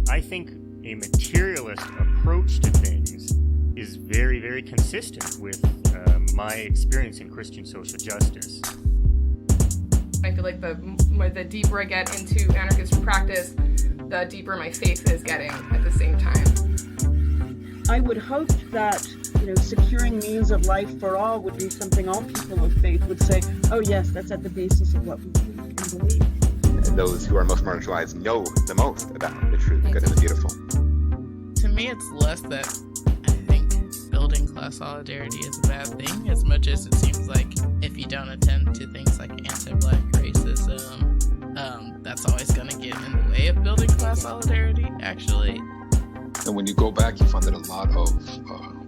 I think a materialist approach to things is very, very consistent with my experience in Christian social justice. I feel like the deeper I get into anarchist practice, the deeper my faith is getting at the same time. I would hope that, securing means of life for all would be something all people of faith would say, oh yes, that's at the basis of what we believe. Those who are most marginalized know the most about the true, good, and the beautiful. To me, it's less that I think building class solidarity is a bad thing, as much as it seems like if you don't attend to things like anti-Black racism, that's always going to get in the way of building class solidarity, actually. And when you go back, you find that a lot of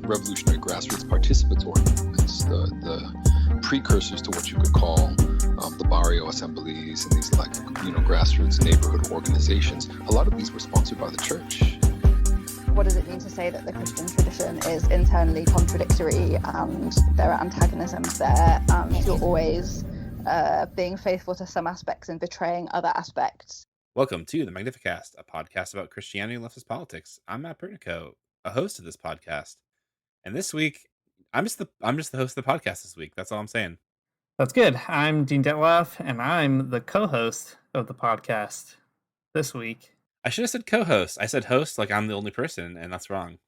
revolutionary grassroots participatory movements, the precursors to what you could call the barrio assemblies and these grassroots neighborhood organizations, a lot of these were sponsored by the church. What does it mean to say that the Christian tradition is internally contradictory and there are antagonisms there and you're always being faithful to some aspects and betraying other aspects? Welcome to the Magnificast, a podcast about Christianity and leftist politics. I'm Matt Pernico, a host of this podcast, and this week I'm just the host of the podcast this week. That's all I'm saying. That's good. I'm Dean Detloff, and I'm the co-host of the podcast this week. I should have said co-host. I said host like I'm the only person, and that's wrong.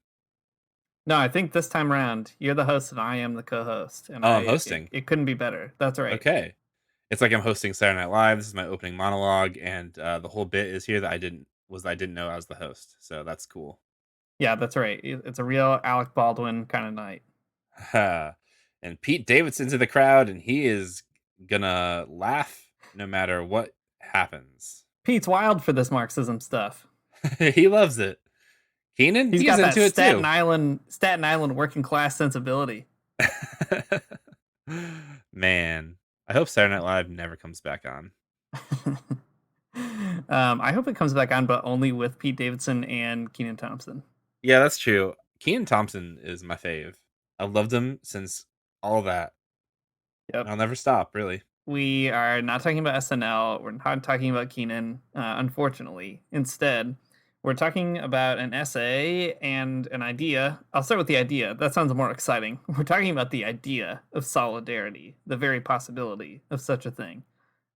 No, I think this time around, you're the host and I am the co-host. And I'm hosting. It couldn't be better. That's right. Okay. It's like I'm hosting Saturday Night Live. This is my opening monologue, and the whole bit is here that I didn't know I was the host. So that's cool. Yeah, that's right. It's a real Alec Baldwin kind of night. And Pete Davidson's in the crowd, and he is gonna laugh no matter what happens. Pete's wild for this Marxism stuff. He loves it. Keenan, he's got that into Staten it too. Staten Island working class sensibility. Man, I hope Saturday Night Live never comes back on. I hope it comes back on, but only with Pete Davidson and Kenan Thompson. Yeah, that's true. Kenan Thompson is my fave. I've loved him since all that. Yep. I'll never stop, really. We are not talking about SNL. We're not talking about Kenan, unfortunately. Instead, we're talking about an essay and an idea. I'll start with the idea. That sounds more exciting. We're talking about the idea of solidarity, the very possibility of such a thing.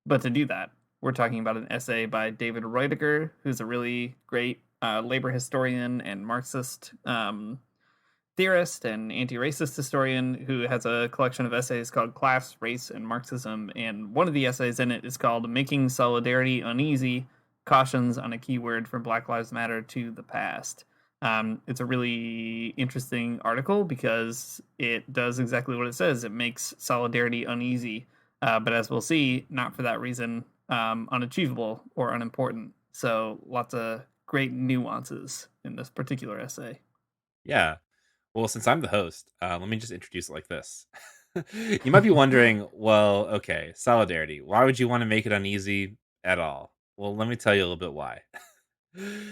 But to do that, we're talking about an essay by David Roediger, who's a really great labor historian and Marxist theorist and anti-racist historian who has a collection of essays called Class, Race, and Marxism. And one of the essays in it is called Making Solidarity Uneasy, Cautions on a Keyword from Black Lives Matter to the Past. It's a really interesting article because it does exactly what it says. It makes solidarity uneasy, but as we'll see, not for that reason unachievable or unimportant. So lots of great nuances in this particular essay. Yeah. Well, since I'm the host, let me just introduce it like this. You might be wondering, well, okay, solidarity. Why would you want to make it uneasy at all? Well, let me tell you a little bit why.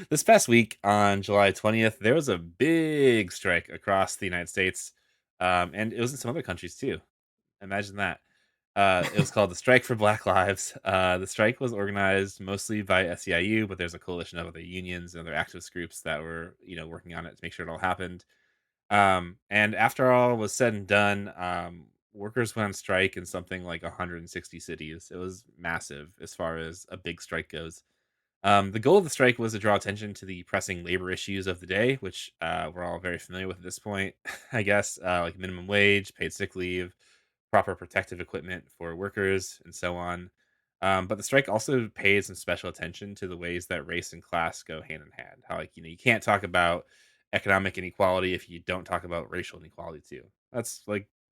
This past week on July 20th, there was a big strike across the United States, and it was in some other countries too. Imagine that. It was called the Strike for Black Lives. The strike was organized mostly by SEIU, but there's a coalition of other unions and other activist groups that were, working on it to make sure it all happened. And after all was said and done, workers went on strike in something like 160 cities. It was massive as far as a big strike goes. The goal of the strike was to draw attention to the pressing labor issues of the day, which we're all very familiar with at this point, I guess, like minimum wage, paid sick leave, proper protective equipment for workers, and so on. But the strike also paid some special attention to the ways that race and class go hand in hand. How, you can't talk about economic inequality if you don't talk about racial inequality too. That's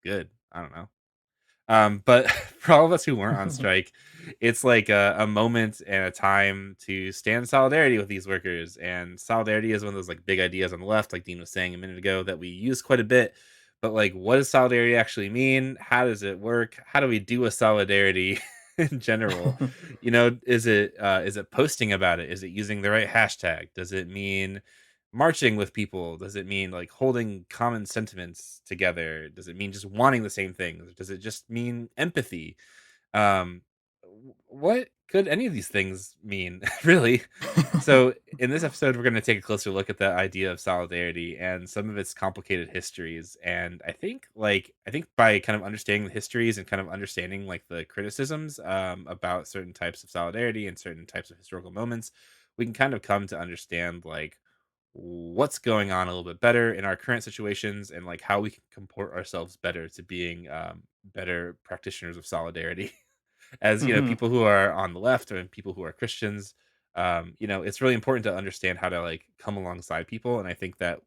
good. I don't know. But for all of us who weren't on strike, it's like a moment and a time to stand in solidarity with these workers. And solidarity is one of those big ideas on the left, like Dean was saying a minute ago, that we use quite a bit. But what does solidarity actually mean? How does it work? How do we do a solidarity in general? Is it posting about it? Is it using the right hashtag? Does it mean marching with people? Does it mean holding common sentiments together? Does it mean just wanting the same things? Does it just mean empathy? What could any of these things mean, really? So, in this episode, we're going to take a closer look at the idea of solidarity and some of its complicated histories. And I think by kind of understanding the histories and kind of understanding like the criticisms about certain types of solidarity and certain types of historical moments, we can kind of come to understand like what's going on a little bit better in our current situations and like how we can comport ourselves better to being better practitioners of solidarity. As Hmm. people who are on the left or people who are Christians, it's really important to understand how to like come alongside people, and I think that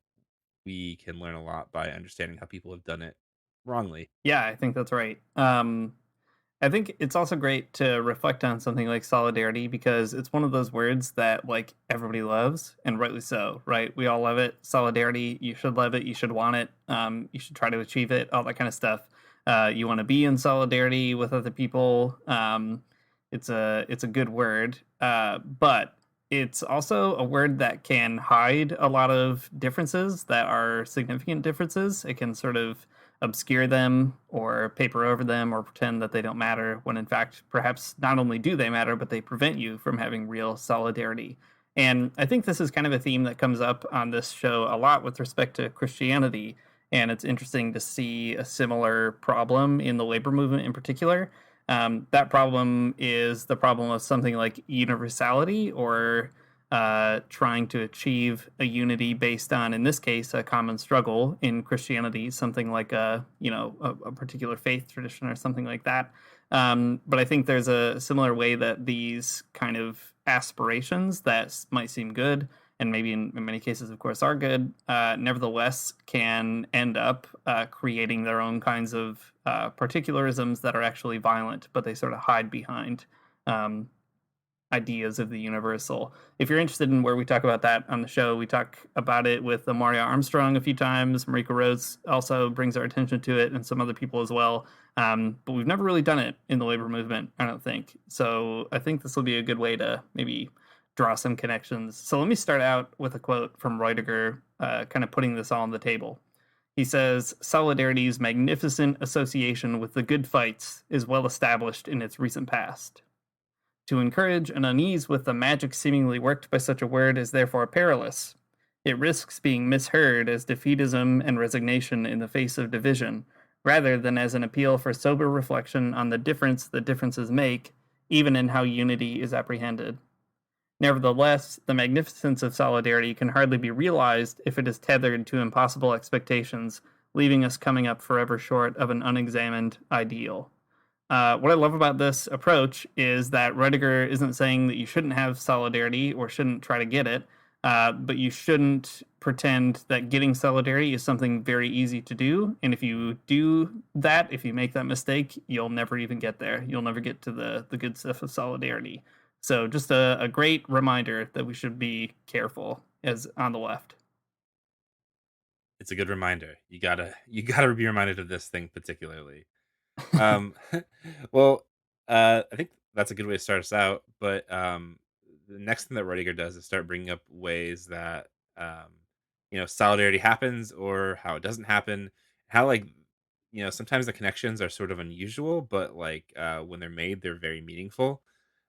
we can learn a lot by understanding how people have done it wrongly. Yeah, I think that's right. I think it's also great to reflect on something like solidarity because it's one of those words that like everybody loves, and rightly so, right? We all love it. Solidarity, you should love it, you should want it, you should try to achieve it, all that kind of stuff. You want to be in solidarity with other people. It's a good word, but it's also a word that can hide a lot of differences that are significant differences. It can sort of obscure them or paper over them or pretend that they don't matter when in fact perhaps not only do they matter but they prevent you from having real solidarity. And I think this is kind of a theme that comes up on this show a lot with respect to Christianity, and it's interesting to see a similar problem in the labor movement in particular. That problem is the problem of something like universality, or trying to achieve a unity based on, in this case, a common struggle in Christianity, something like a particular faith tradition or something like that. But I think there's a similar way that these kind of aspirations that might seem good, and maybe in many cases, of course, are good, nevertheless can end up creating their own kinds of particularisms that are actually violent, but they sort of hide behind um, ideas of the universal. If you're interested in where we talk about that on the show, we talk about it with Maria Armstrong a few times. Marika Rose also brings our attention to it, and some other people as well. But we've never really done it in the labor movement, I don't think. So I think this will be a good way to maybe draw some connections. So let me start out with a quote from Roediger, kind of putting this all on the table. He says, Solidarity's magnificent association with the good fights is well established in its recent past. To encourage an unease with the magic seemingly worked by such a word is therefore perilous. It risks being misheard as defeatism and resignation in the face of division, rather than as an appeal for sober reflection on the difference that differences make, even in how unity is apprehended. Nevertheless, the magnificence of solidarity can hardly be realized if it is tethered to impossible expectations, leaving us coming up forever short of an unexamined ideal. What I love about this approach is that Roediger isn't saying that you shouldn't have solidarity or shouldn't try to get it, but you shouldn't pretend that getting solidarity is something very easy to do. And if you do that, if you make that mistake, you'll never even get there. You'll never get to the good stuff of solidarity. So just a great reminder that we should be careful as on the left. It's a good reminder. You gotta be reminded of this thing particularly. Um, well, I think that's a good way to start us out. But the next thing that Rudiger does is start bringing up ways that solidarity happens or how it doesn't happen. How like sometimes the connections are sort of unusual, but like when they're made, they're very meaningful.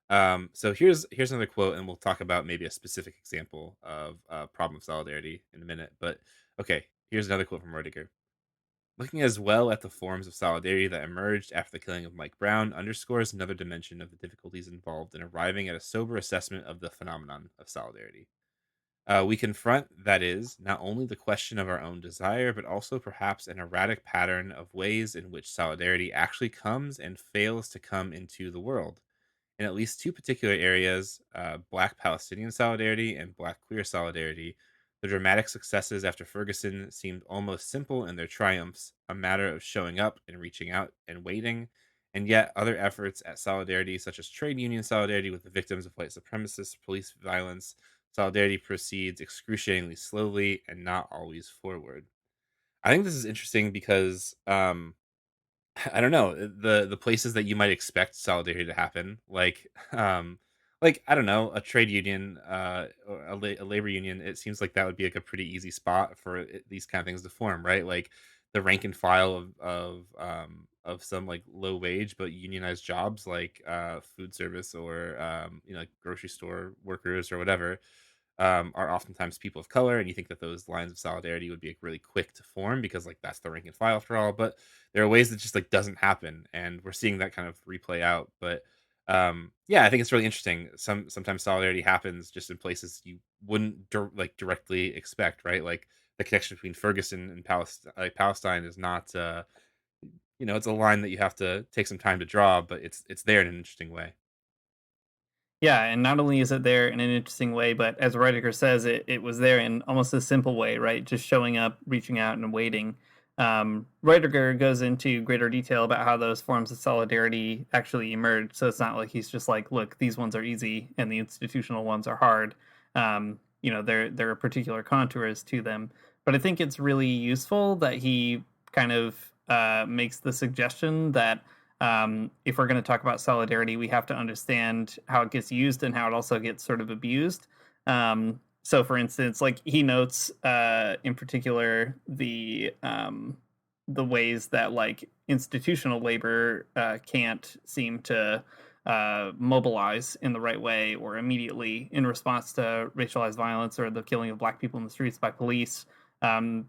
So here's another quote, and we'll talk about maybe a specific example of problem of solidarity in a minute. But okay, here's another quote from Rudiger. Looking as well at the forms of solidarity that emerged after the killing of Mike Brown underscores another dimension of the difficulties involved in arriving at a sober assessment of the phenomenon of solidarity. We confront, that is, not only the question of our own desire, but also perhaps an erratic pattern of ways in which solidarity actually comes and fails to come into the world. In at least two particular areas, Black Palestinian solidarity and Black queer solidarity, the dramatic successes after Ferguson seemed almost simple in their triumphs, a matter of showing up and reaching out and waiting. And yet, other efforts at solidarity, such as trade union solidarity with the victims of white supremacist police violence, solidarity proceeds excruciatingly slowly and not always forward. I think this is interesting because I don't know, the places that you might expect solidarity to happen, like I don't know, a trade union, or a labor union. It seems like that would be like a pretty easy spot for these kind of things to form, right? Like the rank and file of some like low wage but unionized jobs like food service or like grocery store workers or whatever are oftentimes people of color, and you think that those lines of solidarity would be like, really quick to form because like that's the rank and file after all. But there are ways that just like doesn't happen, and we're seeing that kind of replay out. But yeah, I think it's really interesting. Sometimes solidarity happens just in places you wouldn't directly expect, right? Like the connection between Ferguson and Palestine is not, it's a line that you have to take some time to draw, but it's there in an interesting way. Yeah, and not only is it there in an interesting way, but as Roediger says, it was there in almost a simple way, right? Just showing up, reaching out, and waiting. Roediger goes into greater detail about how those forms of solidarity actually emerged. So it's not like he's just like, look, these ones are easy and the institutional ones are hard. There are particular contours to them. But I think it's really useful that he kind of makes the suggestion that if we're going to talk about solidarity, we have to understand how it gets used and how it also gets sort of abused. So, for instance, like he notes in particular the ways that like institutional labor can't seem to mobilize in the right way or immediately in response to racialized violence or the killing of Black people in the streets by police.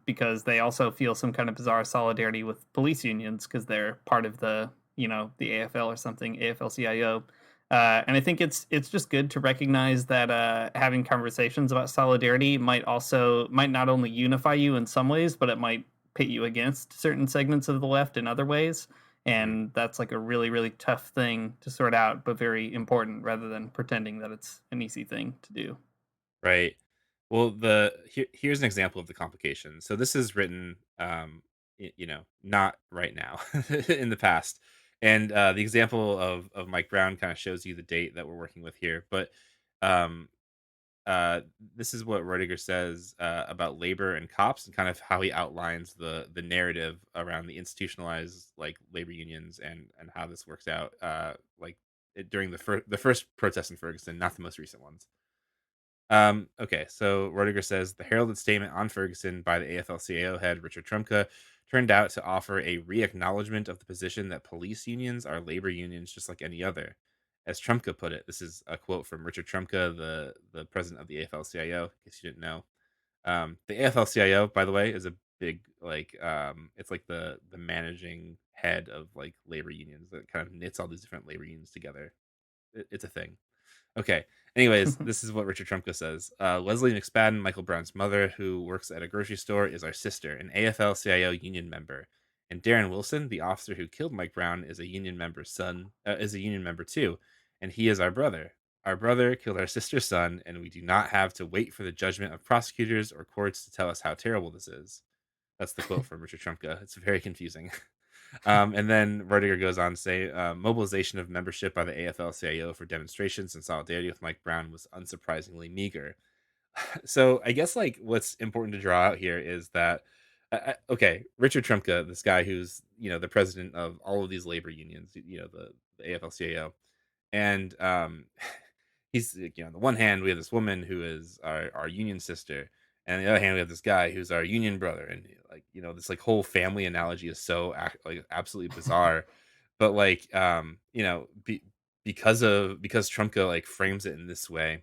Because they also feel some kind of bizarre solidarity with police unions because they're part of the AFL or something, AFL-CIO. And I think it's just good to recognize that having conversations about solidarity might not only unify you in some ways, but it might pit you against certain segments of the left in other ways. And that's like a really, really tough thing to sort out, but very important rather than pretending that it's an easy thing to do. Right. Well, here's an example of the complication. So this is written, not right now, in the past, and the example of Mike Brown kind of shows you the date that we're working with here. But um, this is what Roediger says about labor and cops, and kind of how he outlines the narrative around the institutionalized like labor unions and how this works out, during the first protest in Ferguson, not the most recent ones. Okay, so Roediger says the heralded statement on Ferguson by the AFL-CIO head Richard Trumka turned out to offer a re-acknowledgement of the position that police unions are labor unions just like any other. As Trumka put it, this is a quote from Richard Trumka, the president of the AFL-CIO, in case you didn't know. The AFL-CIO, by the way, is a big it's like the managing head of like labor unions that kind of knits all these different labor unions together. It's a thing. Okay. Anyways, this is what Richard Trumka says. Leslie McSpadden, Michael Brown's mother, who works at a grocery store, is our sister, an AFL-CIO union member. And Darren Wilson, the officer who killed Mike Brown, is a union member's son. Is a union member too, and he is our brother. Our brother killed our sister's son, and we do not have to wait for the judgment of prosecutors or courts to tell us how terrible this is. That's the quote from Richard Trumka. It's very confusing. And then Roediger goes on to say, mobilization of membership by the AFL-CIO for demonstrations in solidarity with Mike Brown was unsurprisingly meager. So I guess like what's important to draw out here is that, okay, Richard Trumka, this guy who's the president of all of these labor unions, the AFL-CIO, and he's on the one hand we have this woman who is our union sister, and on the other hand we have this guy who's our union brother, and like this like whole family analogy is so like absolutely bizarre, but like because Trumka like frames it in this way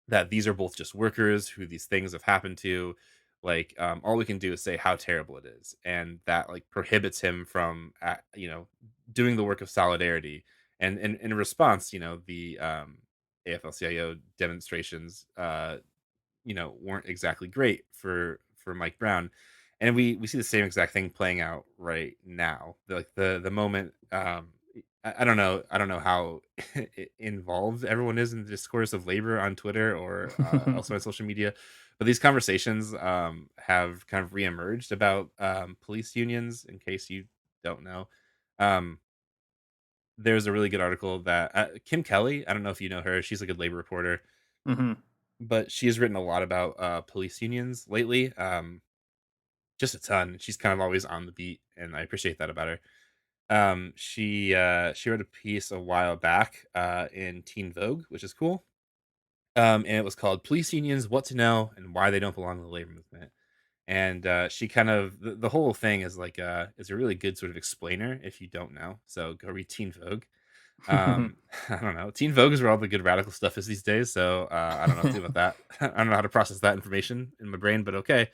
that these are both just workers who these things have happened to, like all we can do is say how terrible it is, and that like prohibits him from doing the work of solidarity. And in response, the AFL-CIO demonstrations weren't exactly great for Mike Brown. And we see the same exact thing playing out right now. The moment I don't know how involved everyone is in the discourse of labor on Twitter or elsewhere on social media, but these conversations have kind of reemerged about police unions. In case you don't know, um, there's a really good article that Kim Kelly. I don't know if you know her. She's a good labor reporter, Hmm. but she has written a lot about police unions lately. Just a ton. She's kind of always on the beat, and I appreciate that about her. She wrote a piece a while back in Teen Vogue, which is cool. And it was called "Police Unions: What to Know and Why They Don't Belong in the Labor Movement." And she kind of the whole thing is like is a really good sort of explainer if you don't know. So go read Teen Vogue. I don't know. Teen Vogue is where all the good radical stuff is these days. So I don't know what to do about that. I don't know how to process that information in my brain, but okay,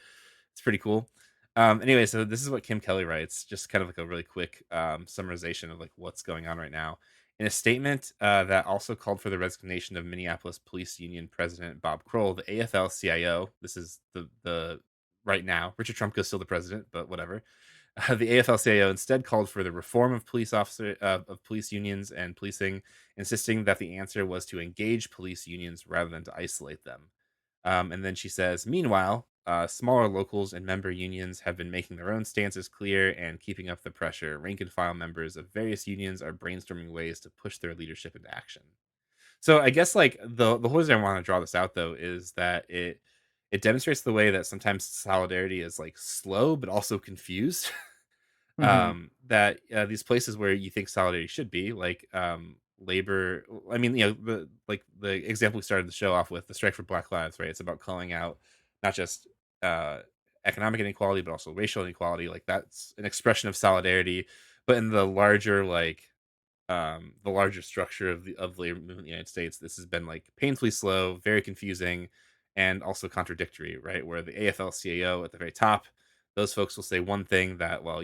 it's pretty cool. Anyway, so this is what Kim Kelly writes, just kind of like a really quick summarization of like what's going on right now. In a statement that also called for the resignation of Minneapolis Police Union President Bob Kroll, the AFL-CIO, this is the right now, Richard Trumka is still the president, but whatever. The AFL-CIO instead called for the reform of police unions and policing, insisting that the answer was to engage police unions rather than to isolate them. And then she says, meanwhile, smaller locals and member unions have been making their own stances clear and keeping up the pressure. Rank and file members of various unions are brainstorming ways to push their leadership into action. So I guess like the whole reason I want to draw this out though is that it demonstrates the way that sometimes solidarity is like slow but also confused. Hmm. That these places where you think solidarity should be, like labor. I mean, the example we started the show off with, the strike for Black Lives, right? It's about calling out not just uh, economic inequality, but also racial inequality. Like that's an expression of solidarity, but in the larger structure of the labor movement in the United States, this has been like painfully slow, very confusing, and also contradictory, right? Where the AFL-CIO at the very top, those folks will say one thing that, well,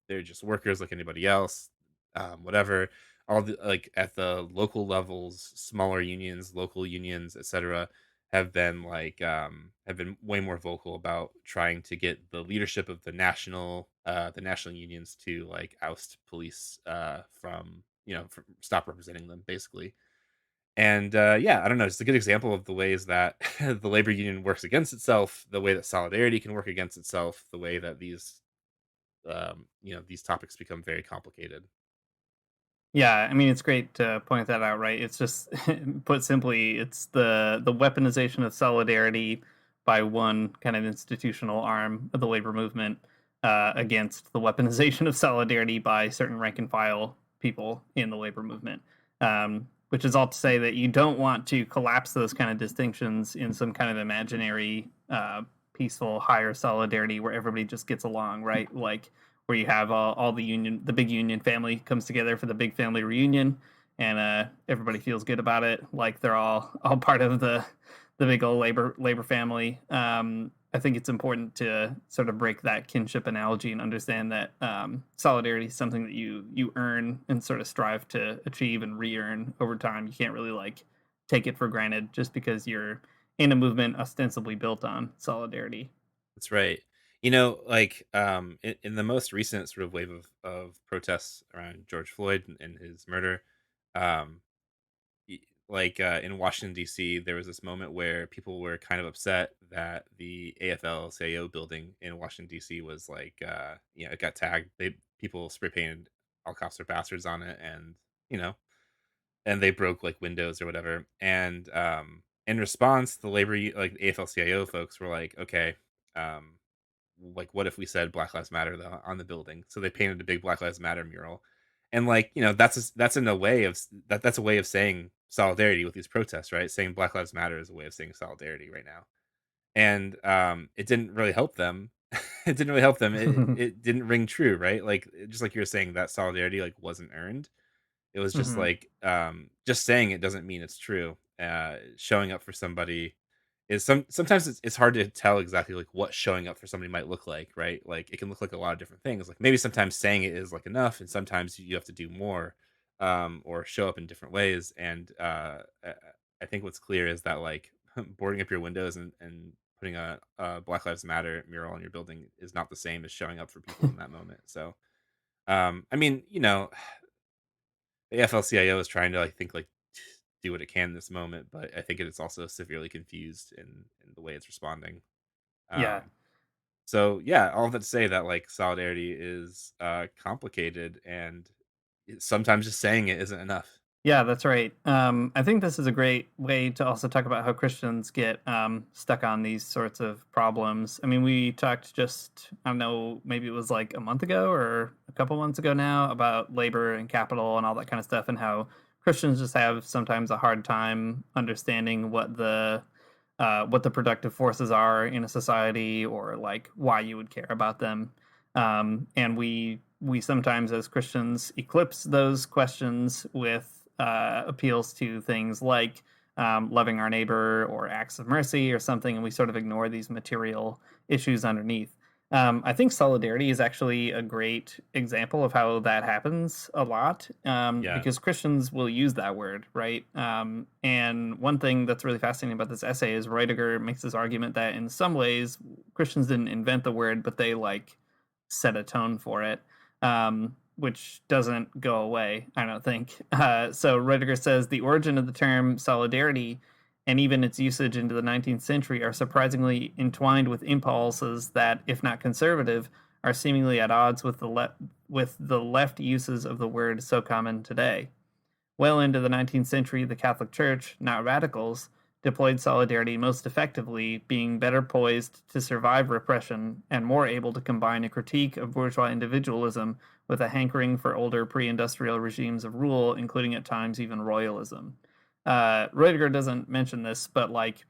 they're just workers like anybody else, whatever. All the like at the local levels, smaller unions, local unions, etc., have been way more vocal about trying to get the leadership of the national unions to like oust police from stop representing them basically. And yeah, I don't know, it's a good example of the ways that the labor union works against itself, the way that solidarity can work against itself, the way that these topics become very complicated. Yeah, I mean it's great to point that out, right? It's just put simply, it's the weaponization of solidarity by one kind of institutional arm of the labor movement against the weaponization of solidarity by certain rank and file people in the labor movement. Which is all to say that you don't want to collapse those kind of distinctions in some kind of imaginary peaceful higher solidarity where everybody just gets along, right? Like where you have all the big union family comes together for the big family reunion, and everybody feels good about it, like they're all part of the big old labor family. I think it's important to sort of break that kinship analogy and understand that solidarity is something that you earn and sort of strive to achieve and re-earn over time. You can't really like take it for granted just because you're in a movement ostensibly built on solidarity. That's right. Like in the most recent sort of wave of protests around George Floyd and his murder, um, like in Washington D.C., there was this moment where people were kind of upset that the AFL-CIO building in Washington D.C. was like, it got tagged. People spray painted "All cops are bastards" on it, and you know, and they broke like windows or whatever. And in response, like the AFL-CIO folks were like, okay, um, like what if we said Black Lives Matter on the building? So they painted a big Black Lives Matter mural, and like that's in a way of that's a way of saying solidarity with these protests, right? Saying Black Lives Matter is a way of saying solidarity right now, and it didn't really help them. It didn't really help them. It didn't ring true, right? Like just like you were saying, that solidarity like wasn't earned. It was just Hmm. like, just saying it doesn't mean it's true. Showing up for somebody is sometimes it's hard to tell exactly like what showing up for somebody might look like, right? Like it can look like a lot of different things. Like maybe sometimes saying it is like enough, and sometimes you have to do more, or show up in different ways. And I think what's clear is that like boarding up your windows and putting a Black Lives Matter mural on your building is not the same as showing up for people in that moment. So, I mean, the AFL-CIO is trying to, I think, like do what it can in this moment, but I think it is also severely confused in the way it's responding. Yeah. So yeah, all of that to say that like solidarity is complicated, and sometimes just saying it isn't enough. Yeah, that's right. I think this is a great way to also talk about how Christians get stuck on these sorts of problems. I mean, we talked just, I don't know, maybe it was like a month ago or a couple months ago now about labor and capital and all that kind of stuff, and how Christians just have sometimes a hard time understanding what the what the productive forces are in a society, or like why you would care about them. And we sometimes as Christians eclipse those questions with appeals to things like loving our neighbor or acts of mercy or something, and we sort of ignore these material issues underneath. I think solidarity is actually a great example of how that happens a lot, Yeah. because Christians will use that word, right? And one thing that's really fascinating about this essay is Roediger makes this argument that in some ways Christians didn't invent the word, but they like set a tone for it, which doesn't go away, I don't think. So Roediger says the origin of the term solidarity and even its usage into the 19th century are surprisingly entwined with impulses that, if not conservative, are seemingly at odds with the left uses of the word so common today. Well into the 19th century, the Catholic Church, not radicals, deployed solidarity most effectively, being better poised to survive repression and more able to combine a critique of bourgeois individualism with a hankering for older pre-industrial regimes of rule, including at times even royalism. Roediger doesn't mention this, but like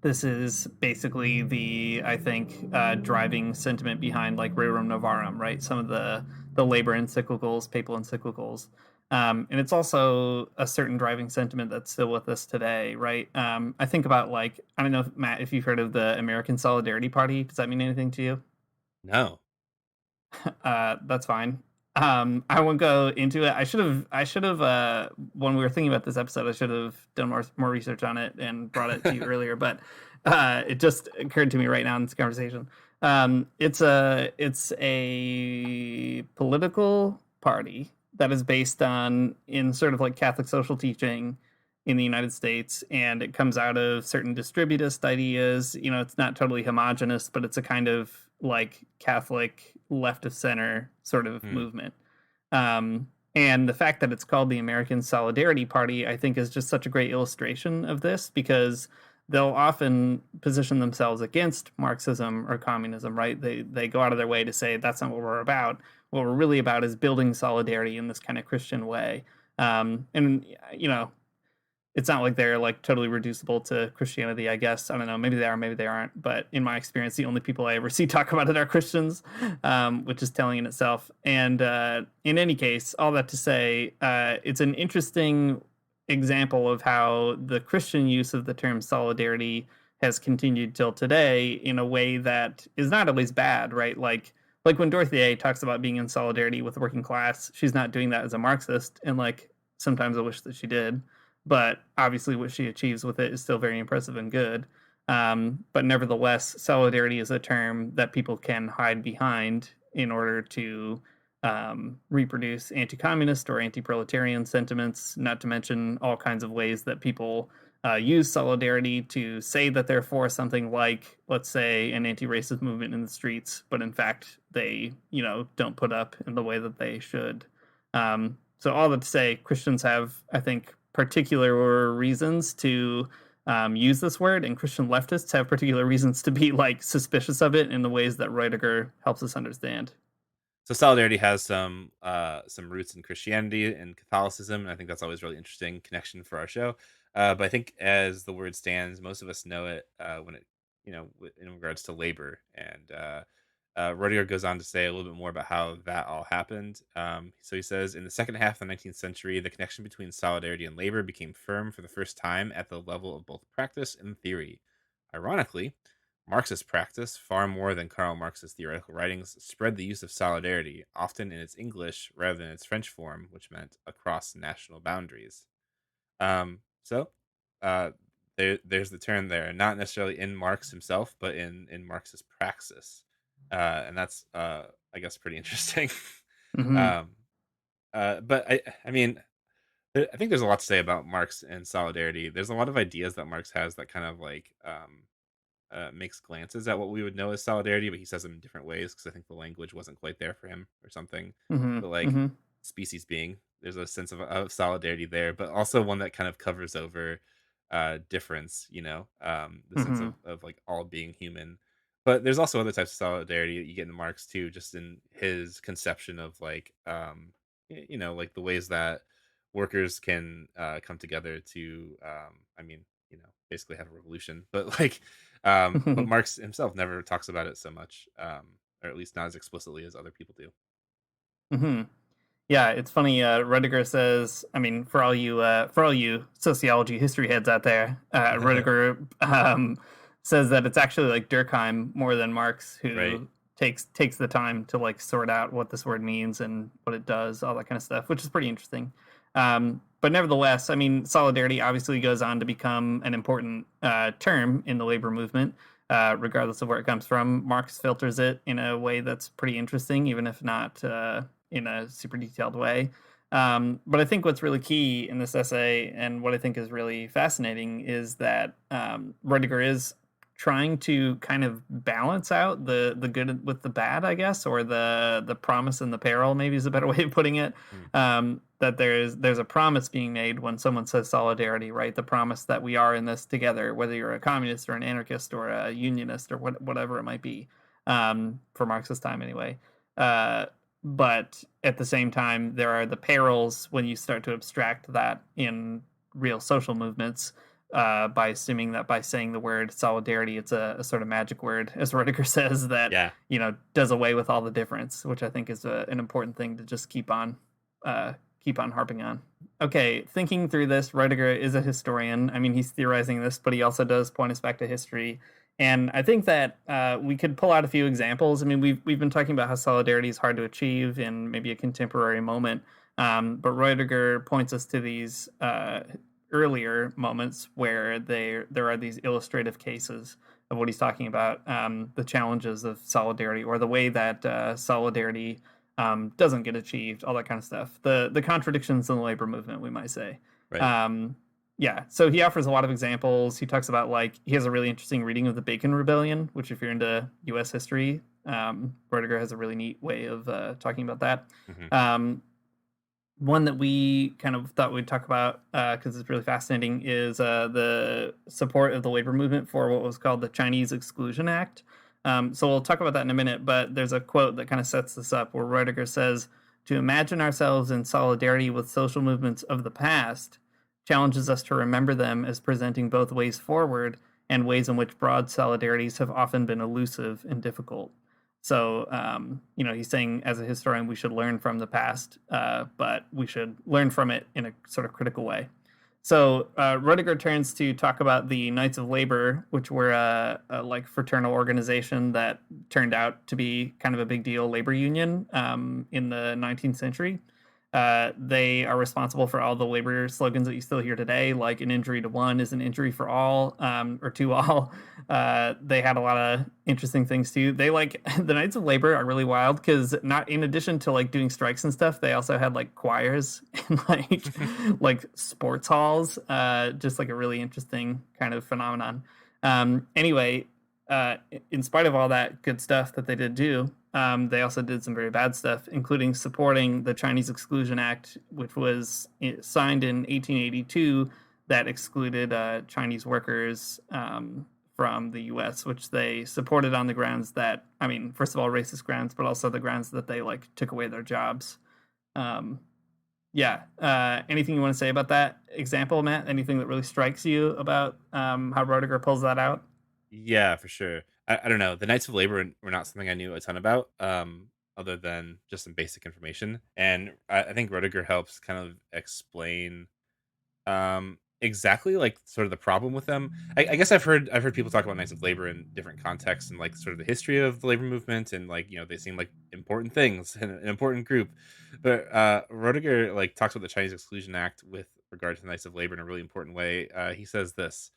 this is basically the, I think, driving sentiment behind like Rerum Novarum, right? Some of the labor encyclicals, papal encyclicals. And it's also a certain driving sentiment that's still with us today, right? I think about like, I don't know, Matt, if you've heard of the American Solidarity Party. Does that mean anything to you? No. That's fine. I won't go into it. I should have, when we were thinking about this episode, I should have done more research on it and brought it to you earlier, but, it just occurred to me right now in this conversation. It's a political party that is based on, in sort of like Catholic social teaching in the United States, and it comes out of certain distributist ideas. You know, it's not totally homogenous, but it's a kind of like Catholic left of center sort of movement. And the fact that it's called the American Solidarity Party, I think, is just such a great illustration of this, because they'll often position themselves against Marxism or communism, right? They go out of their way to say that's not what we're about. What we're really about is building solidarity in this kind of Christian way. And, you know, it's not like they're like totally reducible to Christianity, I guess. I don't know. Maybe they are, maybe they aren't. But in my experience, the only people I ever see talk about it are Christians, which is telling in itself. And in any case, all that to say, it's an interesting example of how the Christian use of the term solidarity has continued till today in a way that is not always bad, right? Like when Dorothy A talks about being in solidarity with the working class, she's not doing that as a Marxist. And like sometimes I wish that she did. But obviously what she achieves with it is still very impressive and good. But nevertheless, solidarity is a term that people can hide behind in order to reproduce anti-communist or anti-proletarian sentiments, not to mention all kinds of ways that people use solidarity to say that they're for something like, let's say, an anti-racist movement in the streets, but in fact, they, you know, don't put up in the way that they should. So all that to say, Christians have, I think, particular reasons to use this word, and Christian leftists have particular reasons to be like suspicious of it in the ways that Roediger helps us understand. So solidarity has some roots in Christianity and Catholicism, and I think that's always really interesting connection for our show. But I think as the word stands, most of us know it when it, you know, in regards to labor. And Roediger goes on to say a little bit more about how that all happened. So he says, in the second half of the 19th century, the connection between solidarity and labor became firm for the first time at the level of both practice and theory. Ironically, Marxist practice, far more than Karl Marx's theoretical writings, spread the use of solidarity, often in its English rather than its French form, which meant across national boundaries. So there's the term there, not necessarily in Marx himself, but in Marx's praxis. And that's I guess pretty interesting. Mm-hmm. But I mean, I think there's a lot to say about Marx and solidarity. There's a lot of ideas that Marx has that kind of like makes glances at what we would know as solidarity, but he says them in different ways because I think the language wasn't quite there for him or something. Mm-hmm. But like species being, there's a sense of solidarity there, but also one that kind of covers over difference, you know, the sense of like all being human. But there's also other types of solidarity that you get in Marx too, just in his conception of like you know, like the ways that workers can come together to I mean, you know, basically have a revolution. But like, but Marx himself never talks about it so much, or at least not as explicitly as other people do. Hmm. Yeah, it's funny. Roediger says, I mean, for all you sociology history heads out there, Roediger says that it's actually like Durkheim more than Marx who Right. takes the time to like sort out what this word means and what it does, all that kind of stuff, which is pretty interesting. But nevertheless, I mean, solidarity obviously goes on to become an important term in the labor movement, regardless of where it comes from. Marx filters it in a way that's pretty interesting, even if not in a super detailed way. But I think what's really key in this essay, and what I think is really fascinating, is that Roediger is trying to kind of balance out the good with the bad, I guess, or the promise and the peril, maybe is a better way of putting it. That there's a promise being made when someone says solidarity, right? The promise that we are in this together, whether you're a communist or an anarchist or a unionist or whatever it might be, for Marx's time anyway. But at the same time, there are the perils when you start to abstract that in real social movements, by assuming that by saying the word solidarity, it's a sort of magic word, as Roediger says, that does away with all the difference, which I think is an important thing to just keep on harping on. Okay, thinking through this, Roediger is a historian. I mean, he's theorizing this, but he also does point us back to history. And I think that we could pull out a few examples. I mean, we've been talking about how solidarity is hard to achieve in maybe a contemporary moment, but Roediger points us to these earlier moments where there are these illustrative cases of what he's talking about, the challenges of solidarity, or the way that solidarity doesn't get achieved, all that kind of stuff. The contradictions in the labor movement, we might say. Right. Yeah, so he offers a lot of examples. He talks about, like, he has a really interesting reading of the Bacon Rebellion, which if you're into U.S. history, Roediger has a really neat way of talking about that. One that we kind of thought we'd talk about, because it's really fascinating, is the support of the labor movement for what was called the Chinese Exclusion Act. So we'll talk about that in a minute, but there's a quote that kind of sets this up where Roediger says, "To imagine ourselves in solidarity with social movements of the past challenges us to remember them as presenting both ways forward and ways in which broad solidarities have often been elusive and difficult." So, he's saying as a historian, we should learn from the past, but we should learn from it in a sort of critical way. So Roediger turns to talk about the Knights of Labor, which were a like fraternal organization that turned out to be kind of a big deal labor union in the 19th century. They are responsible for all the labor slogans that you still hear today, like "an injury to one is an injury for all," or "to all." They had a lot of interesting things too. They the Knights of Labor are really wild because not in addition to like doing strikes and stuff, they also had like choirs and like sports halls. Just like a really interesting kind of phenomenon. Anyway, in spite of all that good stuff that they did do, they also did some very bad stuff, including supporting the Chinese Exclusion Act, which was signed in 1882 that excluded Chinese workers from the U.S., which they supported on the grounds that, I mean, first of all, racist grounds, but also the grounds that they like took away their jobs. Anything you want to say about that example, Matt? Anything that really strikes you about how Roediger pulls that out? Yeah, for sure. I don't know. The Knights of Labor were not something I knew a ton about, other than just some basic information. And I think Roediger helps kind of explain exactly like sort of the problem with them. I guess I've heard people talk about Knights of Labor in different contexts and like sort of the history of the labor movement, and like they seem like important things and an important group. But Roediger like talks about the Chinese Exclusion Act with regard to the Knights of Labor in a really important way. He says this: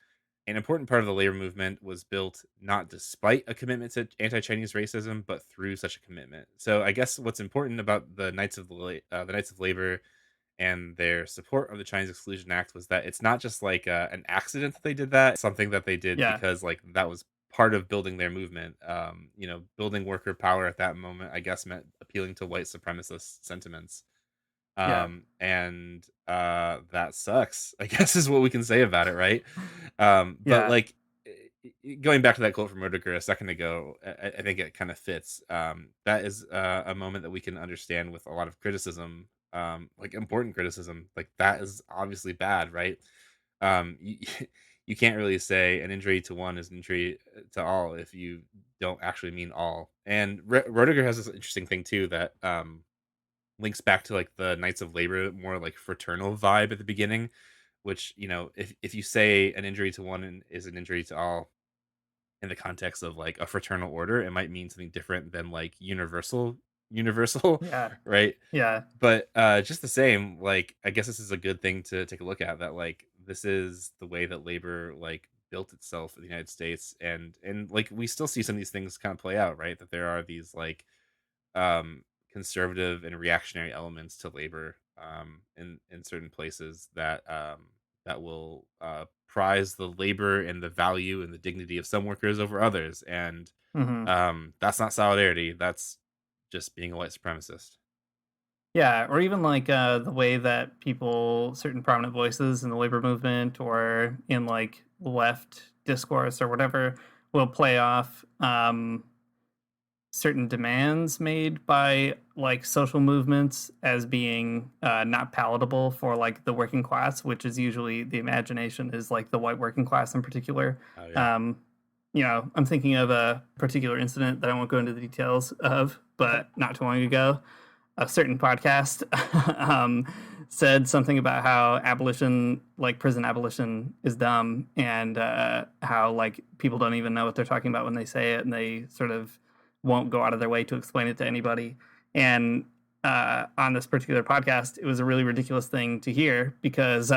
"An important part of the labor movement was built not despite a commitment to anti-Chinese racism, but through such a commitment." So I guess what's important about the Knights of Labor and their support of the Chinese Exclusion Act was that it's not just like an accident that they did that. It's something that they did because like that was part of building their movement. Building worker power at that moment, I guess, meant appealing to white supremacist sentiments. That sucks, I guess, is what we can say about it, right? But like going back to that quote from Roediger a second ago, I think it kind of fits. That is a moment that we can understand with a lot of criticism, like important criticism. Like that is obviously bad, right? You, you can't really say an injury to one is an injury to all if you don't actually mean all. And Roediger has this interesting thing too that links back to like the Knights of Labor, more like fraternal vibe at the beginning, which, if you say an injury to one is an injury to all in the context of like a fraternal order, it might mean something different than like universal, Yeah. right? Yeah. But just the same, like, I guess this is a good thing to take a look at, that like this is the way that labor like built itself in the United States, and like we still see some of these things kind of play out, right? That there are these like conservative and reactionary elements to labor in certain places that will prize the labor and the value and the dignity of some workers over others, and Hmm. that's not solidarity. That's just being a white supremacist. Yeah, or even like the way that people, certain prominent voices in the labor movement or in like left discourse or whatever, will play off certain demands made by like social movements as being not palatable for like the working class, which is usually the imagination is like the white working class in particular. Oh yeah. I'm thinking of a particular incident that I won't go into the details of, but not too long ago, a certain podcast said something about how abolition, like prison abolition, is dumb, and how like people don't even know what they're talking about when they say it, and they sort of won't go out of their way to explain it to anybody. And on this particular podcast, it was a really ridiculous thing to hear because,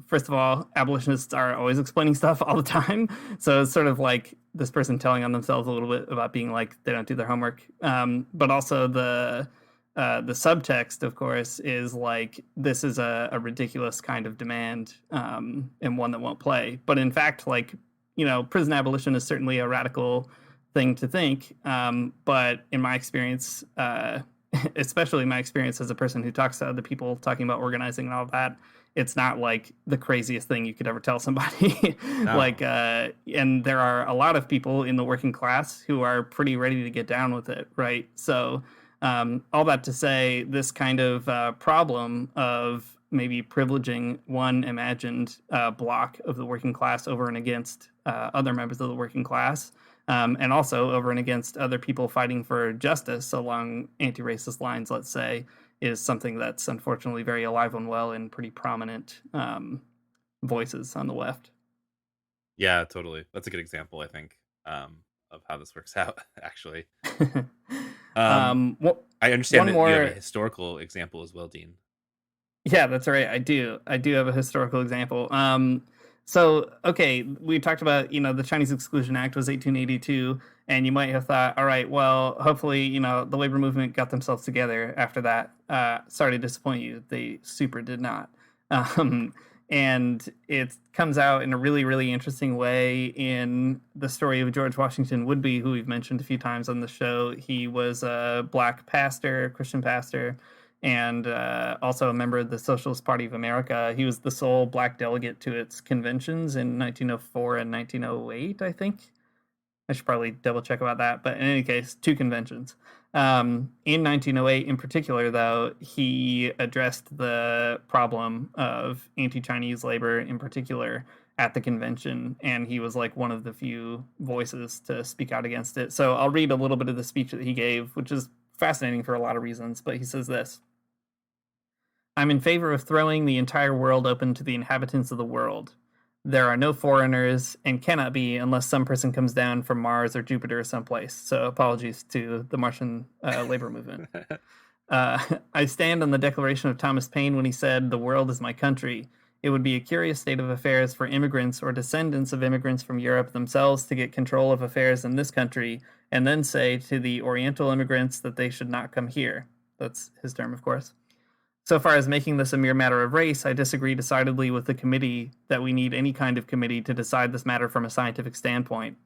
first of all, abolitionists are always explaining stuff all the time. So it's sort of like this person telling on themselves a little bit about being like they don't do their homework. But also the subtext, of course, is like this is a ridiculous kind of demand and one that won't play. But in fact, like, prison abolition is certainly a radical thing to think. But in my experience, especially my experience as a person who talks to other people talking about organizing and all of that, it's not like the craziest thing you could ever tell somebody. No. Like, and there are a lot of people in the working class who are pretty ready to get down with it, right? So all that to say, this kind of problem of maybe privileging one imagined block of the working class over and against other members of the working class, and also over and against other people fighting for justice along anti-racist lines, let's say, is something that's unfortunately very alive and well in pretty prominent voices on the left. Yeah, totally. That's a good example, I think, of how this works out, actually. I understand that you have a historical example as well, Dean. Yeah, that's right. I do have a historical example. So, okay, we talked about, the Chinese Exclusion Act was 1882, and you might have thought, all right, well, hopefully, the labor movement got themselves together after that. Sorry to disappoint you. They super did not. And it comes out in a really, really interesting way in the story of George Washington Woodbey, who we've mentioned a few times on the show. He was a black pastor, Christian pastor, and also a member of the Socialist Party of America. He was the sole black delegate to its conventions in 1904 and 1908, I think. I should probably double check about that. But in any case, 2 conventions. In 1908 in particular, though, he addressed the problem of anti-Chinese labor in particular at the convention, and he was like one of the few voices to speak out against it. So I'll read a little bit of the speech that he gave, which is fascinating for a lot of reasons, but he says this: I'm in favor of throwing the entire world open to the inhabitants of the world. There are no foreigners, and cannot be unless some person comes down from Mars or Jupiter or someplace. So apologies to the Martian labor movement. I stand on the declaration of Thomas Paine when he said, "The world is my country." It would be a curious state of affairs for immigrants or descendants of immigrants from Europe themselves to get control of affairs in this country and then say to the Oriental immigrants that they should not come here. That's his term, of course. So far as making this a mere matter of race, I disagree decidedly with the committee that we need any kind of committee to decide this matter from a scientific standpoint.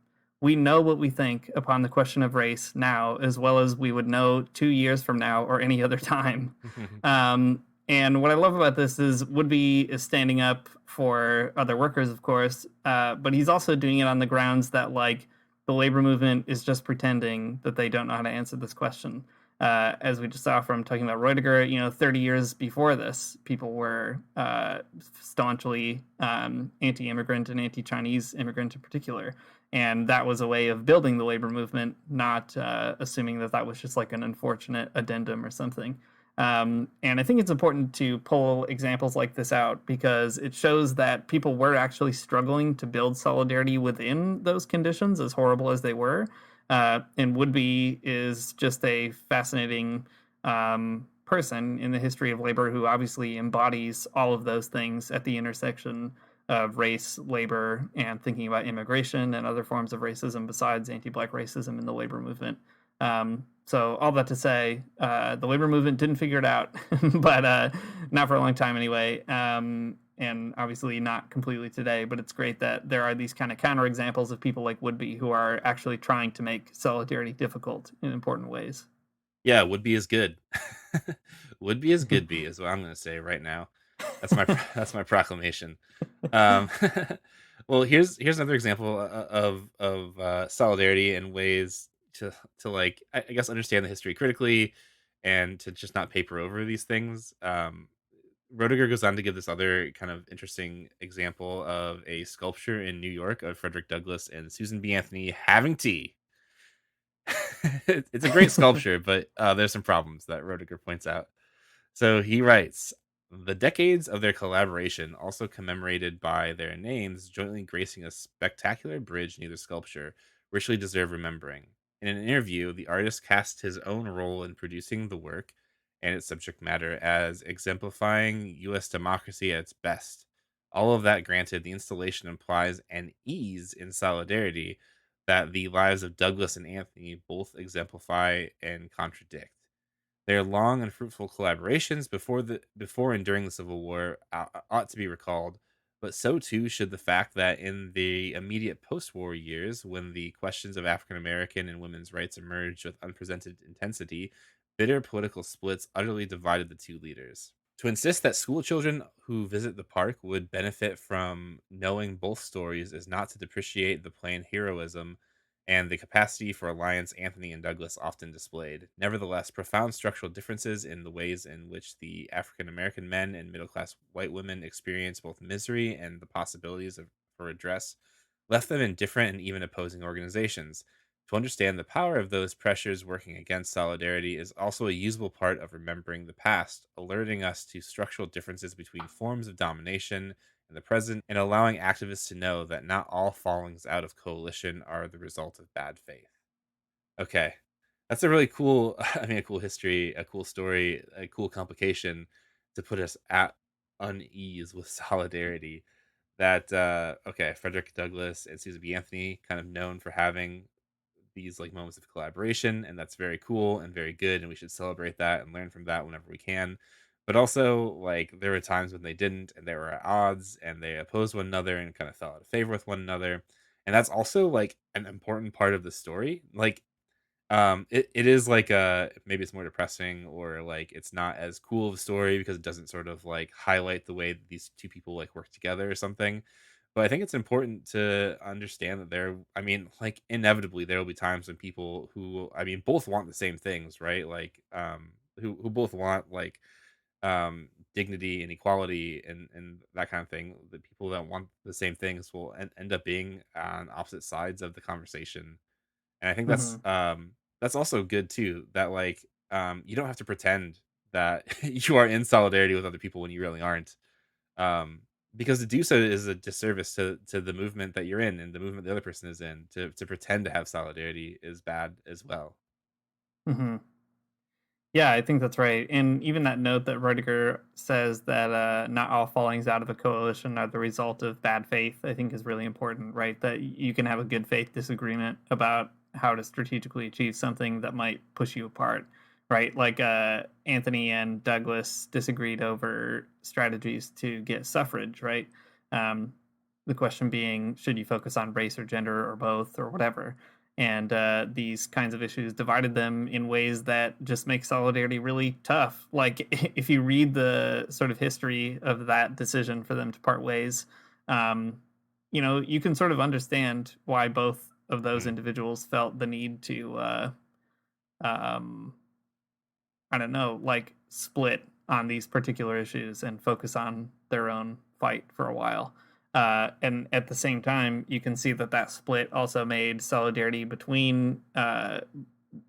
We know what we think upon the question of race now, as well as we would know 2 years from now or any other time. And what I love about this is Woodbey is standing up for other workers, of course, but he's also doing it on the grounds that, like, the labor movement is just pretending that they don't know how to answer this question. as we just saw from talking about Roediger, 30 years before this, people were staunchly anti-immigrant and anti-Chinese immigrant in particular. And that was a way of building the labor movement, not assuming that was just like an unfortunate addendum or something. And I think it's important to pull examples like this out because it shows that people were actually struggling to build solidarity within those conditions, as horrible as they were. And Woodby is just a fascinating person in the history of labor who obviously embodies all of those things at the intersection of race, labor, and thinking about immigration and other forms of racism besides anti-Black racism in the labor movement. So all that to say, the labor movement didn't figure it out, but not for a long time anyway. And obviously not completely today, but it's great that there are these kind of counterexamples of people like Woodby who are actually trying to make solidarity difficult in important ways. Yeah, Woodby is good. Woodby is goodby is what I'm going to say right now. That's my proclamation. Well, here's another example of solidarity and ways to like I guess understand the history critically and to just not paper over these things. Roediger goes on to give this other kind of interesting example of a sculpture in New York of Frederick Douglass and Susan B. Anthony having tea. It's a great sculpture, but there's some problems that Roediger points out. So he writes, the decades of their collaboration, also commemorated by their names, jointly gracing a spectacular bridge near the sculpture, richly deserve remembering. In an interview, the artist cast his own role in producing the work and its subject matter as exemplifying U.S. democracy at its best. All of that granted, the installation implies an ease in solidarity that the lives of Douglas and Anthony both exemplify and contradict. Their long and fruitful collaborations before and during the Civil War ought to be recalled, but so too should the fact that in the immediate post-war years, when the questions of African American and women's rights emerged with unprecedented intensity, bitter political splits utterly divided the two leaders. To insist that school children who visit the park would benefit from knowing both stories is not to depreciate the plain heroism and the capacity for alliance Anthony and Douglas often displayed. Nevertheless, profound structural differences in the ways in which the African American men and middle class white women experience both misery and the possibilities for redress left them in different and even opposing organizations. To understand the power of those pressures working against solidarity is also a usable part of remembering the past, alerting us to structural differences between forms of domination in the present, and allowing activists to know that not all fallings out of coalition are the result of bad faith. Okay. That's a really cool, a cool history, a cool story, a cool complication to put us at unease with solidarity. That, okay, Frederick Douglass and Susan B. Anthony, kind of known for having these like moments of collaboration, and that's very cool and very good, and we should celebrate that and learn from that whenever we can. But also, like, there were times when they didn't, and they were at odds, and they opposed one another and kind of fell out of favor with one another. And that's also like an important part of the story. Like, it is like maybe it's more depressing or like it's not as cool of a story because it doesn't sort of like highlight the way that these two people like work together or something. But I think it's important to understand that like inevitably there will be times when people who, both want the same things, right? Like, who both want like dignity and equality and that kind of thing. The people that want the same things will end up being on opposite sides of the conversation. And I think that's also good too, that like you don't have to pretend that you are in solidarity with other people when you really aren't. Because to do so is a disservice to the movement that you're in and the movement the other person is in. To pretend to have solidarity is bad as well. Mm-hmm. Yeah, I think that's right. And even that note that Roediger says that not all fallings out of a coalition are the result of bad faith, I think is really important, right? That you can have a good faith disagreement about how to strategically achieve something that might push you apart, right? Like Anthony and Douglas disagreed over strategies to get suffrage, right? The question being, should you focus on race or gender or both or whatever? And these kinds of issues divided them in ways that just make solidarity really tough. Like if you read the sort of history of that decision for them to part ways, you can sort of understand why both of those individuals felt the need to I don't know, like split on these particular issues and focus on their own fight for a while. And at the same time, you can see that that split also made solidarity between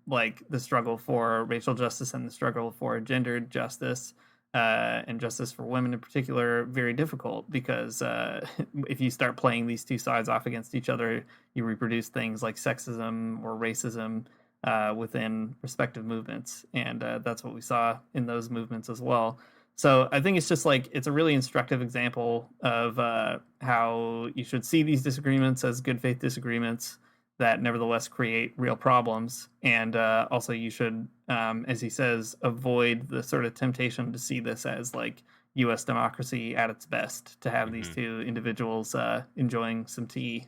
like the struggle for racial justice and the struggle for gendered justice and justice for women in particular very difficult, because if you start playing these two sides off against each other, you reproduce things like sexism or racism within respective movements, and that's what we saw in those movements as well. So I think it's just like it's a really instructive example of how you should see these disagreements as good faith disagreements that nevertheless create real problems, and also you should, as he says, avoid the sort of temptation to see this as like U.S. democracy at its best, to have these two individuals enjoying some tea,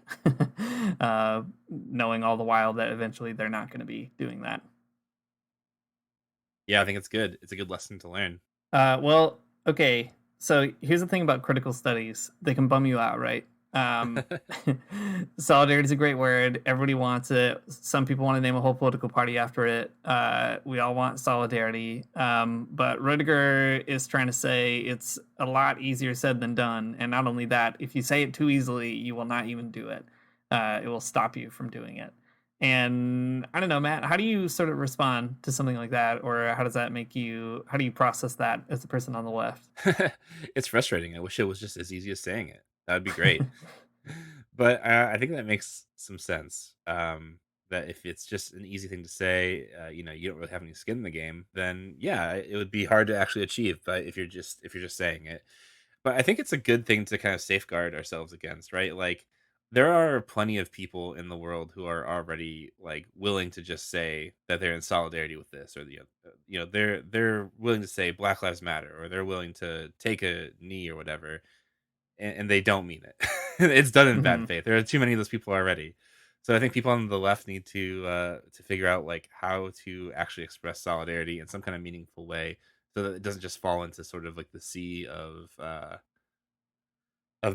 knowing all the while that eventually they're not going to be doing that. Yeah, I think it's good. It's a good lesson to learn. Well, okay. So here's the thing about critical studies: they can bum you out, right? Solidarity is a great word. Everybody wants it. Some people want to name a whole political party after it. We all want solidarity. But Roediger is trying to say it's a lot easier said than done. And not only that, if you say it too easily, you will not even do it. It will stop you from doing it. And I don't know, Matt, how do you sort of respond to something like that? Or how does that make you, how do you process that as a person on the left? It's frustrating. I wish it was just as easy as saying it. That'd be great. But I think that makes some sense. That if it's just an easy thing to say, you don't really have any skin in the game, then yeah, it would be hard to actually achieve. But if you're just saying it, but I think it's a good thing to kind of safeguard ourselves against, right? Like there are plenty of people in the world who are already like willing to just say that they're in solidarity with this, or they're willing to say Black Lives Matter, or they're willing to take a knee or whatever, and they don't mean it. It's done in bad faith. There are too many of those people already. So I think people on the left need to figure out like how to actually express solidarity in some kind of meaningful way, so that it doesn't just fall into sort of like the sea of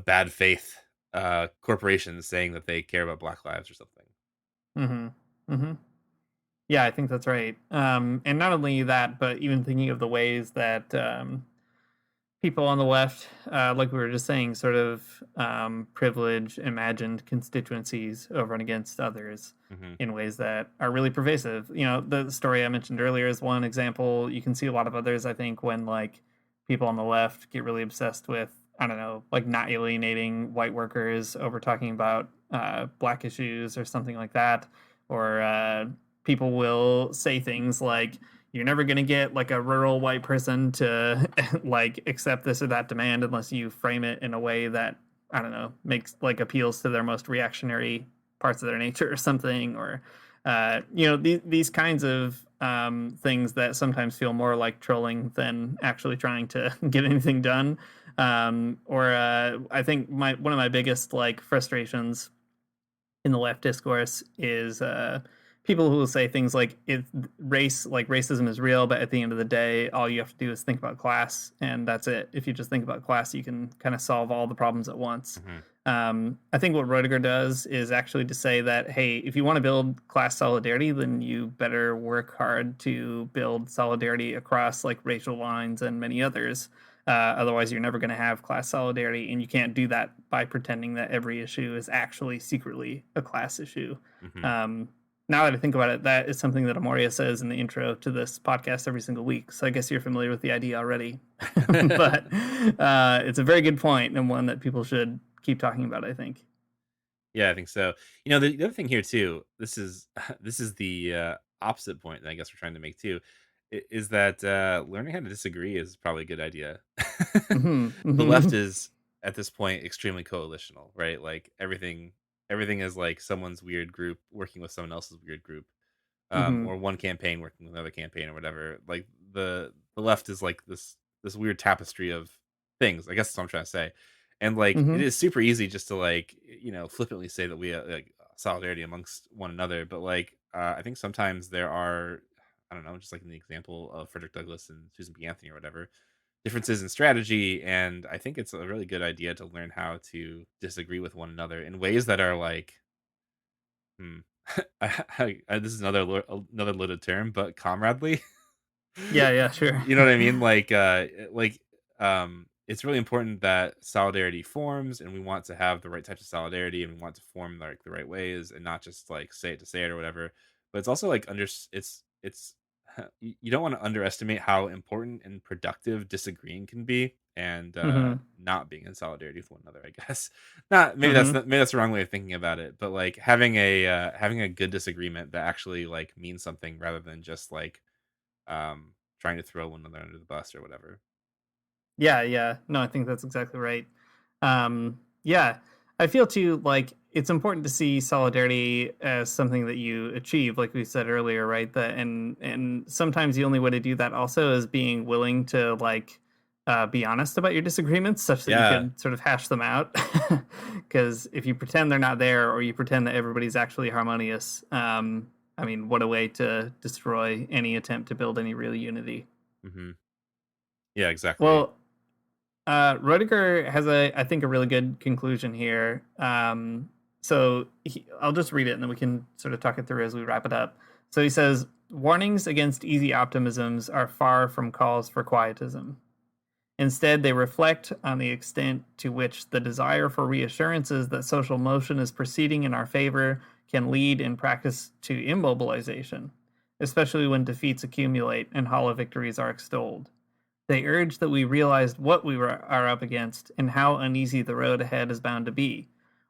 bad faith corporations saying that they care about Black lives or something. Yeah, I think that's right. And not only that, but even thinking of the ways that people on the left, like we were just saying, sort of privilege imagined constituencies over and against others in ways that are really pervasive. The story I mentioned earlier is one example. You can see a lot of others, I think, when like people on the left get really obsessed with, I don't know, like not alienating white workers over talking about Black issues or something like that. Or people will say things like, you're never going to get like a rural white person to like accept this or that demand unless you frame it in a way that, I don't know, makes like appeals to their most reactionary parts of their nature or something. Or, these kinds of things that sometimes feel more like trolling than actually trying to get anything done. I think one of my biggest like frustrations in the left discourse is people who will say things like racism is real, but at the end of the day, all you have to do is think about class, and that's it. If you just think about class, you can kind of solve all the problems at once. I think what Roediger does is actually to say that, hey, if you want to build class solidarity, then you better work hard to build solidarity across like racial lines and many others. Otherwise, you're never going to have class solidarity, and you can't do that by pretending that every issue is actually secretly a class issue. Now that I think about it, that is something that Amoria says in the intro to this podcast every single week. So I guess you're familiar with the idea already. But it's a very good point, and one that people should keep talking about, I think. Yeah, I think so. The other thing here too, this is the opposite point that I guess we're trying to make too, is that learning how to disagree is probably a good idea. The left is at this point extremely coalitional, right? Like everything is like someone's weird group working with someone else's weird group, or one campaign working with another campaign or whatever. Like the left is like this weird tapestry of things. I guess that's what I'm trying to say. And like it is super easy just to like flippantly say that we like solidarity amongst one another, but like I think sometimes there are, I don't know, just like in the example of Frederick Douglass and Susan B. Anthony or whatever, differences in strategy, and I think it's a really good idea to learn how to disagree with one another in ways that are like, this is another loaded term, but comradely. Yeah, sure. You know what I mean? It's really important that solidarity forms, and we want to have the right types of solidarity, and we want to form like the right ways, and not just like say it to say it or whatever. But it's also like it's you don't want to underestimate how important and productive disagreeing can be, and Mm-hmm. not being in solidarity with one another. I guess not. Mm-hmm. Maybe that's the wrong way of thinking about it. But like having a good disagreement that actually like means something rather than just like trying to throw one another under the bus or whatever. Yeah. No, I think that's exactly right. Yeah, I feel too like it's important to see solidarity as something that you achieve, like we said earlier, right? That and sometimes the only way to do that also is being willing to like be honest about your disagreements, such that you Yeah. can sort of hash them out. Because if you pretend they're not there, or you pretend that everybody's actually harmonious, I mean, what a way to destroy any attempt to build any real unity. hmm Yeah, exactly. Well, Roediger has I think, a really good conclusion here. I'll just read it and then we can sort of talk it through as we wrap it up. So he says, warnings against easy optimisms are far from calls for quietism. Instead, they reflect on the extent to which the desire for reassurances that social motion is proceeding in our favor can lead in practice to immobilization, especially when defeats accumulate and hollow victories are extolled. They urge that we realize what are up against and how uneasy the road ahead is bound to be.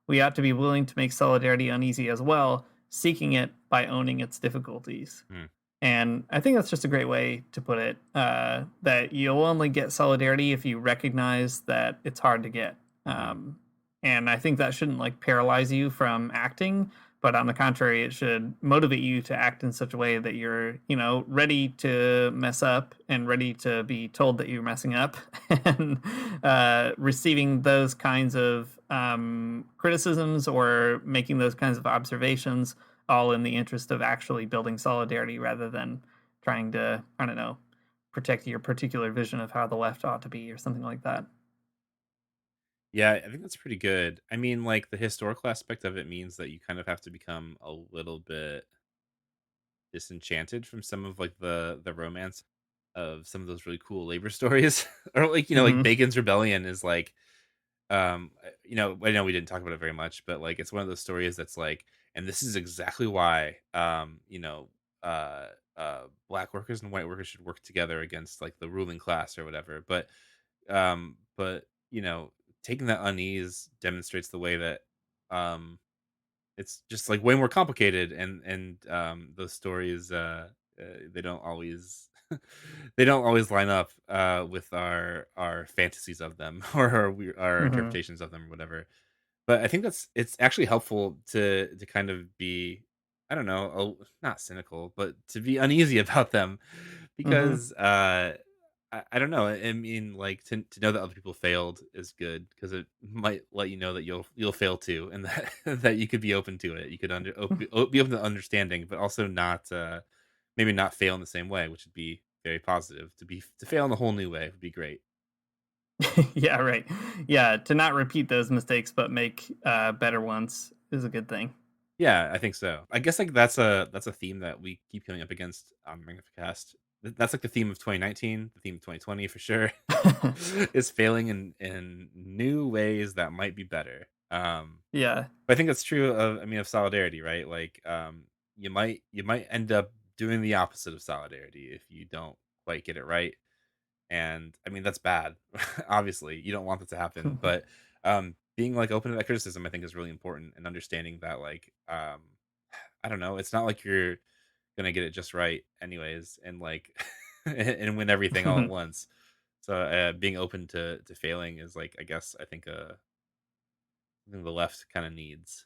We ought to be willing to make solidarity uneasy as well, seeking it by owning its difficulties. Hmm. And I think that's just a great way to put it, that you'll only get solidarity if you recognize that it's hard to get. And I think that shouldn't like paralyze you from acting, but on the contrary, it should motivate you to act in such a way that you're, ready to mess up and ready to be told that you're messing up, and receiving those kinds of criticisms or making those kinds of observations, all in the interest of actually building solidarity rather than trying to, I don't know, protect your particular vision of how the left ought to be or something like that. Yeah, I think that's pretty good. I mean, like the historical aspect of it means that you kind of have to become a little bit disenchanted from some of like the romance of some of those really cool labor stories. Or like, like Mm-hmm. Bacon's Rebellion is like I know we didn't talk about it very much, but like it's one of those stories that's like, and this is exactly why uh black workers and white workers should work together against like the ruling class or whatever. But taking that unease demonstrates the way that um it's just like way more complicated, and those stories they don't always they don't always line up with our fantasies of them or our Mm-hmm. interpretations of them or whatever. But I think it's actually helpful to kind of be, I don't know, not cynical, but to be uneasy about them, Mm-hmm. because I don't know. I mean, like to know that other people failed is good because it might let you know that you'll fail too, and that that you could be open to it. You could be open to understanding, but also not maybe not fail in the same way, which would be very positive. To fail in a whole new way would be great. Yeah, right. Yeah, to not repeat those mistakes but make better ones is a good thing. Yeah, I think so. I guess like that's a theme that we keep coming up against on Magnificast. That's like the theme of 2019, the theme of 2020 for sure. Is failing in new ways that might be better. Yeah. But I think that's true of solidarity, right? Like you might end up doing the opposite of solidarity if you don't quite get it right. And I mean that's bad. Obviously, you don't want that to happen, but being like open to that criticism I think is really important, and understanding that like I don't know, it's not like you're gonna get it just right anyways, and like and win everything all at once. So being open to failing is like, I guess, I think the left kind of needs.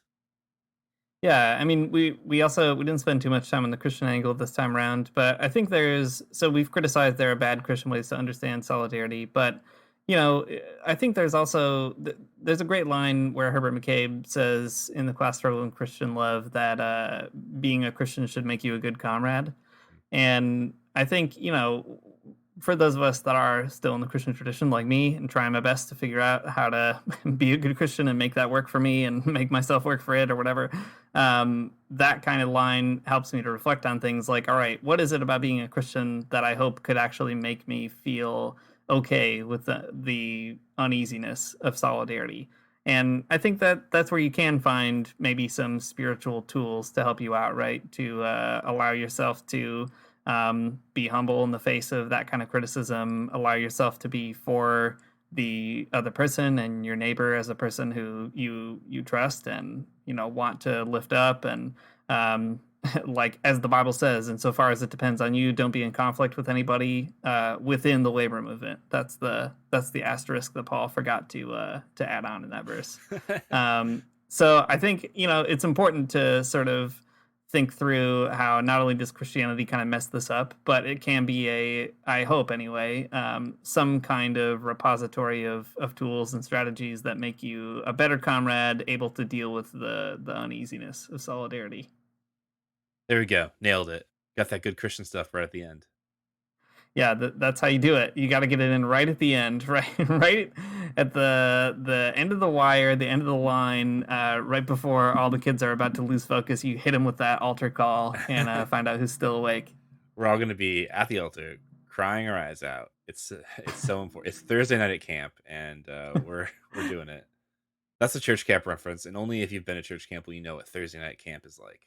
Yeah, I mean, we didn't spend too much time on the Christian angle this time around, but I think we've criticized there are bad Christian ways to understand solidarity, but I think there's a great line where Herbert McCabe says in the Class Struggle in Christian Love that being a Christian should make you a good comrade. And I think, for those of us that are still in the Christian tradition, like me, and trying my best to figure out how to be a good Christian and make that work for me and make myself work for it or whatever, that kind of line helps me to reflect on things like, all right, what is it about being a Christian that I hope could actually make me feel okay with the uneasiness of solidarity? And I think that that's where you can find maybe some spiritual tools to help you out, right? To allow yourself to be humble in the face of that kind of criticism, allow yourself to be for the other person and your neighbor as a person who you trust and, you know, want to lift up. And like, as the Bible says, insofar as it depends on you, don't be in conflict with anybody within the labor movement. That's the asterisk that Paul forgot to add on in that verse. So I think, you know, it's important to sort of think through how not only does Christianity kind of mess this up, but it can be I hope anyway, some kind of repository of tools and strategies that make you a better comrade, able to deal with the uneasiness of solidarity. There we go. Nailed it. Got that good Christian stuff right at the end. Yeah, that's how you do it. You got to get it in right at the end, right at the end of the wire, the end of the line, right before all the kids are about to lose focus. You hit them with that altar call and find out who's still awake. We're all going to be at the altar, crying our eyes out. It's so important. It's Thursday night at camp, and we're doing it. That's a church camp reference, and only if you've been at church camp will you know what Thursday night camp is like.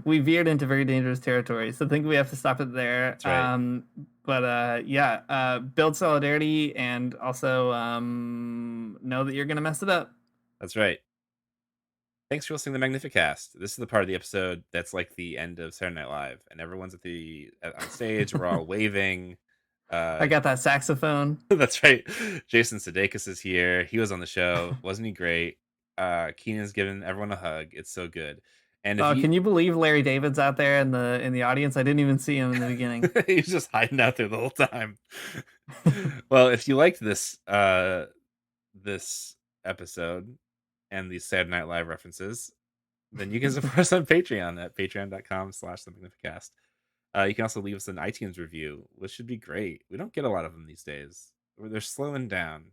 We veered into very dangerous territory, so I think we have to stop it there. That's right. But build solidarity, and also know that you're going to mess it up. That's right. Thanks for listening to the Magnificast. This is the part of the episode that's like the end of Saturday Night Live, and everyone's on stage. We're all waving. I got that saxophone. That's right. Jason Sudeikis is here. He was on the show. Wasn't he great? Keenan's giving everyone a hug. It's so good. And can you believe Larry David's out there in the audience? I didn't even see him in the beginning. He's just hiding out there the whole time. Well, if you liked this episode and these Saturday Night Live references, then you can support us on Patreon at patreon.com/themagnificast. You can also leave us an iTunes review, which should be great. We don't get a lot of them these days. They're slowing down.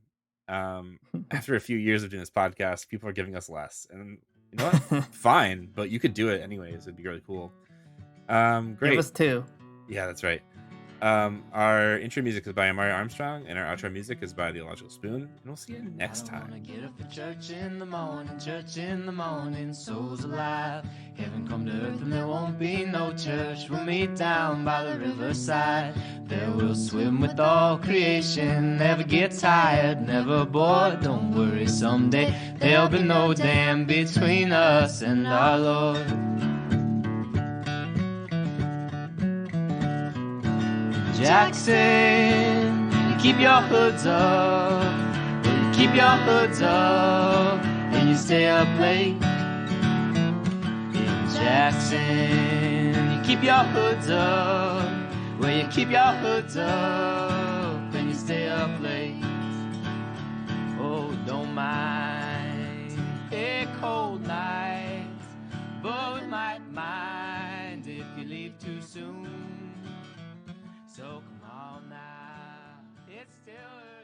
After a few years of doing this podcast, people are giving us less, and you know what? Fine, but you could do it anyways. It'd be really cool. Great. Give us 2. Yeah, that's right. Our intro music is by Amari Armstrong, and our outro music is by The Illogical Spoon. And we'll see you next time. Get up for church in the morning, souls alive. Heaven come to earth and there won't be no church. We'll meet down by the riverside. There we'll swim with all creation. Never get tired, never bored. Don't worry, someday there'll be no dam between us and our Lord. Jackson, keep your hoods up. Well, keep your hoods up and you stay up late. In Jackson, you keep your hoods up. Well, you keep your hoods up and you stay up late. Oh, don't mind a cold night, but we might mind if you leave too soon. So come on now, it's still early.